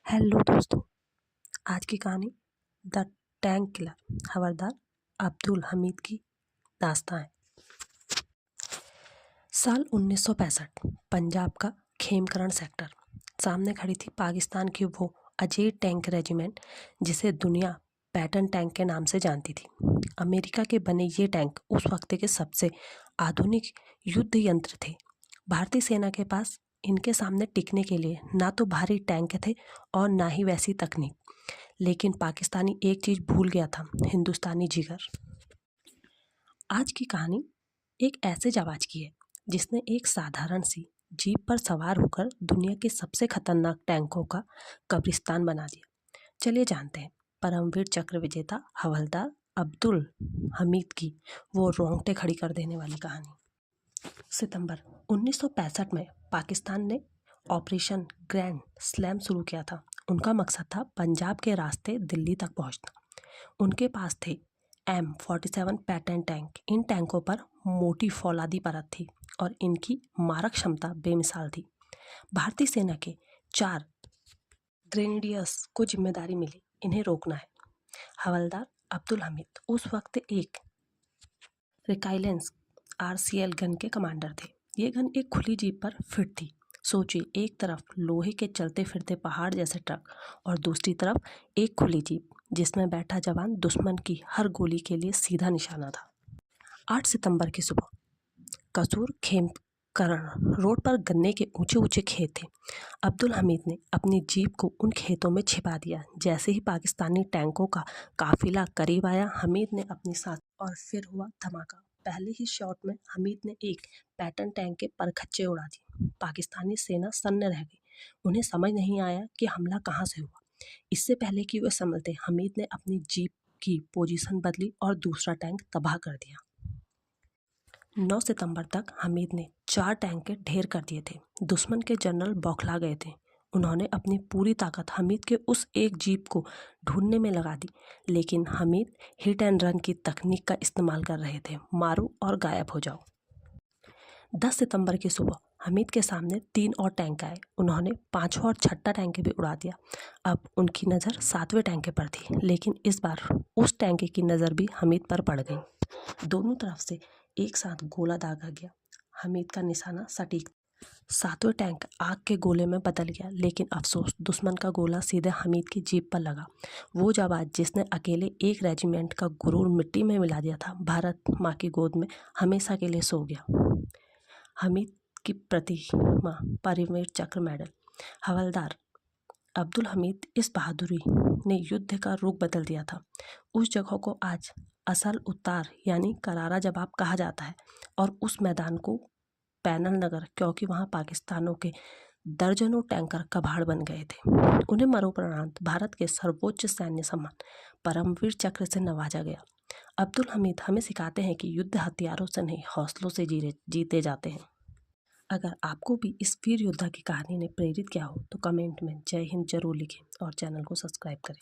Hello दोस्तों, आज की कहानी द टैंक किलर हवलदार अब्दुल हमीद की दास्तां है। साल 1965, पंजाब का खेमकरण सेक्टर। सामने खड़ी थी पाकिस्तान की वो अजीत टैंक रेजिमेंट जिसे दुनिया पैटर्न टैंक के नाम से जानती थी। अमेरिका के बने ये टैंक उस वक्त के सबसे आधुनिक युद्ध यंत्र थे। भारतीय सेना के पास इनके सामने टिकने के लिए ना तो भारी टैंक थे और ना ही वैसी तकनीक। लेकिन पाकिस्तानी एक चीज़ भूल गया था, हिंदुस्तानी जिगर। आज की कहानी एक ऐसे जाबाज की है जिसने एक साधारण सी जीप पर सवार होकर दुनिया के सबसे खतरनाक टैंकों का कब्रिस्तान बना दिया। चलिए जानते हैं परमवीर चक्र विजेता हवलदार अब्दुल हमीद की वो रोंगटे खड़ी कर देने वाली कहानी। सितंबर 1965 में पाकिस्तान ने ऑपरेशन ग्रैंड स्लैम शुरू किया था। उनका मकसद था पंजाब के रास्ते दिल्ली तक पहुंचना। उनके पास थे M47 पैटर्न टैंक। इन टैंकों पर मोटी फौलादी परत थी और इनकी मारक क्षमता बेमिसाल थी। भारतीय सेना के 4 ग्रेनेडियर्स को जिम्मेदारी मिली इन्हें रोकना है। हवलदार अब्दुल हमीद उस वक्त एक रिकाइलेंस RCL गन के कमांडर थे। ये गन एक खुली जीप पर फिट थी। सोचिए, एक तरफ लोहे के चलते फिरते पहाड़ जैसे ट्रक और दूसरी तरफ एक खुली जीप जिसमें बैठा जवान दुश्मन की हर गोली के लिए सीधा निशाना था। 8 सितंबर की सुबह कसूर खेमकरण रोड पर गन्ने के ऊंचे ऊंचे खेत थे। अब्दुल हमीद ने अपनी जीप को उन खेतों में छिपा दिया। जैसे ही पाकिस्तानी टैंकों का काफिला करीब आया, हमीद ने अपनी सांस और फिर हुआ धमाका। पहले ही शॉट में हमीद ने एक पैटर्न टैंक के परखच्चे उड़ा दिए। पाकिस्तानी सेना सन्न रह गई। उन्हें समझ नहीं आया कि हमला कहाँ से हुआ। इससे पहले कि वे समझते, हमीद ने अपनी जीप की पोजीशन बदली और दूसरा टैंक तबाह कर दिया। 9 सितंबर तक हमीद ने 4 टैंक के ढेर कर दिए थे। दुश्मन के जनरल बौखला गए थे। उन्होंने अपनी पूरी ताकत हमीद के उस एक जीप को ढूंढने में लगा दी। लेकिन हमीद हिट एंड रन की तकनीक का इस्तेमाल कर रहे थे, मारो और गायब हो जाओ। 10 सितंबर की सुबह हमीद के सामने 3 और टैंक आए। उन्होंने 5वां और 6वां टैंक भी उड़ा दिया। अब उनकी नज़र 7वें टैंक पर थी, लेकिन इस बार उस टैंक की नज़र भी हमीद पर पड़ गई। दोनों तरफ से एक साथ गोला दागा गया। हमीद का निशाना सटीक। 7वें टैंक आग के गोले में बदल गया, लेकिन अफसोस, दुश्मन का गोला सीधे हमीद की जीप पर लगा। वो जाबाज जिसने अकेले एक रेजिमेंट का गुरूर मिट्टी में मिला दिया था, भारत माँ की गोद में हमेशा के लिए सो गया। हमीद की प्रतिमा परमवीर चक्र मेडल। हवलदार अब्दुल हमीद इस बहादुरी ने युद्ध का रुख बदल दिया था। उस जगह को आज असल उत्तार यानी करारा जवाब कहा जाता है और उस मैदान को पैनल नगर, क्योंकि वहाँ पाकिस्तानों के दर्जनों टैंकर कबाड़ बन गए थे। उन्हें मरणोपरांत भारत के सर्वोच्च सैन्य सम्मान परमवीर चक्र से नवाजा गया। अब्दुल हमीद हमें सिखाते हैं कि युद्ध हथियारों से नहीं, हौसलों से जीते जाते हैं। अगर आपको भी इस वीर योद्धा की कहानी ने प्रेरित किया हो तो कमेंट में जय हिंद जरूर लिखें और चैनल को सब्सक्राइब करें।